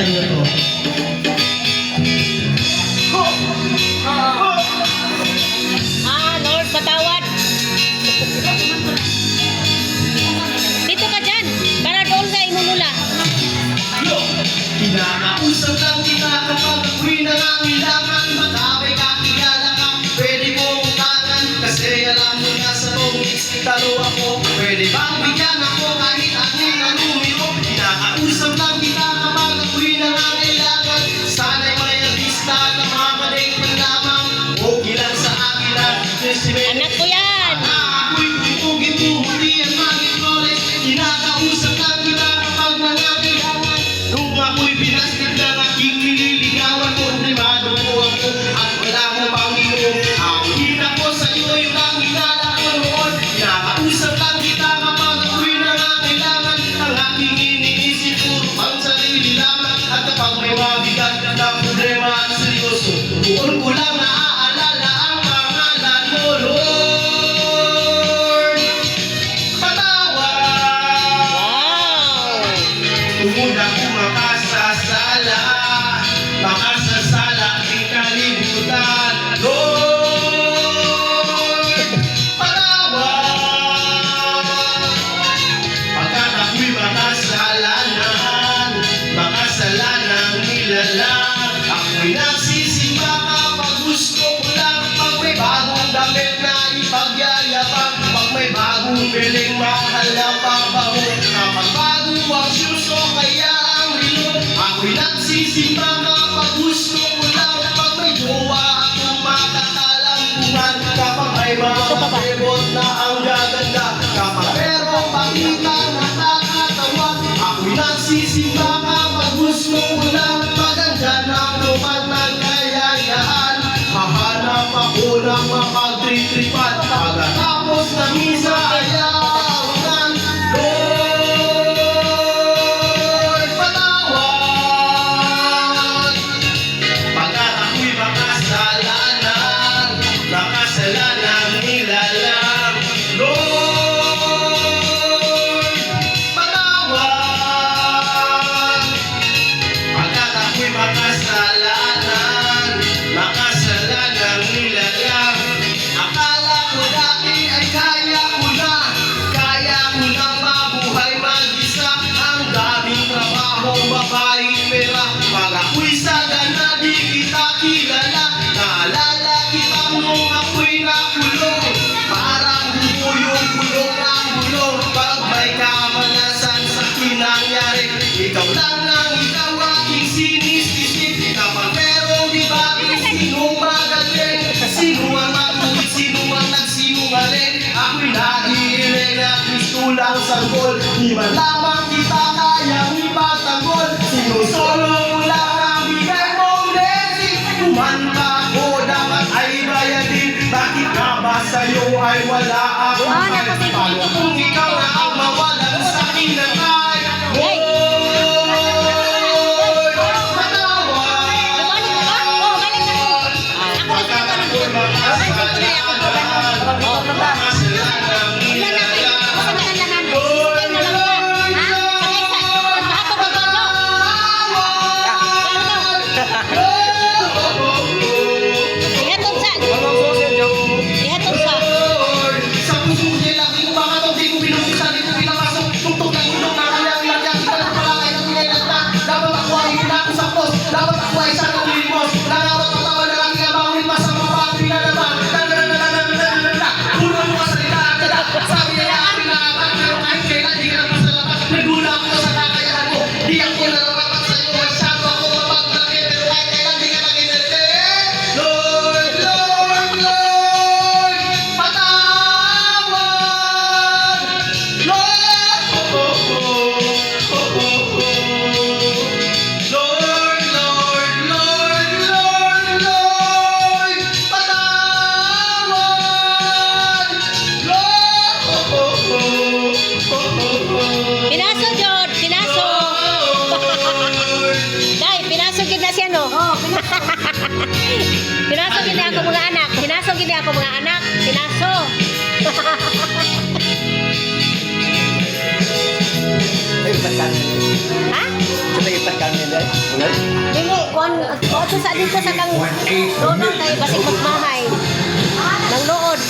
sa'yo to. Lord, patawad. Dito ka dyan, para doon sa imumula. Kinakausap lang kita kapag ako'y nangangailangan. Mataway ka, kilala ka, pwede mo utangan. Kasi alam mo na sa tongits talo ako. Pwede bang bigyan ako kahit anong nanumiro? Kinakausap lang kita kapag ako'y nangangailangan. Sana'y may artista na makakaling ng lamang. Okay lang sa akin at Anak ko yan. ako'y pupugin mo, hindi ang mag-ignores. Kinakausap lang kita kapag nangangailangan. Nung ako'y binasted na aking nililigawan, kontribado ko ako at wala mo Panginoon. Ang hina ko sa'yo yung ang hinala ko noon. Kinakausap lang kita kapag ako'y nangangailangan. Ang aking iniisip puro pang sarili lamang. At kapag may mabigat na problema at seryoso, doon ko lang naaalala ang pangalan mo, Lord. Patawad. Wow. Tungkol ako makasasala, makasasala di kalimutan, Lord. Patawad. Pagkat ako'y makasalanan, makasalanang nilalang. Ako'y nagsisimba kapag gusto ko lang. Pag may bagong damit na ipagyayabang, pag may bagong biling mahal na pabaho, kapag bago ang shoes o kaya ang relo, ako'y nagsisimba kapag gusto ko lang. Pag may jowa akong makakalampungan, kapag may mga bebot na ang gaganda, kapag merong pakita na nakakatawa, ako'y nagsisimba kapag gusto ko lang. Maganda na lumad ng kayayaan, hahanap ako ng mapagtritripan. Pagkatapos ng misa ay aawakan, Lord, patawad. Pagkat ako'y makasalanan, makasalanang nilalang, Lord, patawad. Pagkat ako'y makasalanan, makasalanang nilalang. Akala ko dati ay kaya ko nang mabuhay mag-isa. Ang daming trabaho, babaeng pera. Pag ako'y sagana, di kita kilala. Naalala kita nung ako'y nakulong. Parang bubuyong kulong ang gulong. Pag may kamalasan sa kinangyari, ikaw lang ang ikaw aking sinisisip. Kapag merong debate, sino magaling? Sino ang matuwid, sino ang nagsinungaling? Ako'y naiiling at gusto lang sanggol. Di man lamang kita kayang ipagtanggol. Sinusolo mo lang ang bigay mong blessing. Kumanta ko dapat ay bayadin. Bakit nga ba sa'yo ay wala akong kahit paano? Kung ikaw na ang mawalan sa akin ng ay, Lord, patawad. Pagkat ako'y makasalanan, makasalanang nilalang, Lord, Lord, sa puso ko nila, di ko makataw, di ko binubuksan, di ko pinapasok. Tugtog ng ilong na kanyang kita ng palakay ng pinaganda. Dapat ako ay pinakusapos, dapat ako ay sa nalilimos. Nangawat matawa na lang kinabawin pa sa mga pagpili na naman. Puro mga salita at kada. Sabi niya aking nakakak, pero kahit kailan di ka naman sa labas. Nagula ako sa kakayahan mo, di ako nararapat sa'yo. Masyado ako mapagmalaki, pero kahit kailan di ka nag-inerte. Lord, Lord, Lord, patawad. Lord, Lord, Lord, Lord, Lord, Lord, patawad. Lord, Pinaso, Jod. Pinaso. Day, pinaso gid na siya, no? Pinaso gid ako mga anak. Pinaso gid ako mga anak. Pinaso. Ay, ipan kami. Ha? Ito ipan kami dahil. Dili, kuan, sa dito sa kang doon tayo basig magmahay.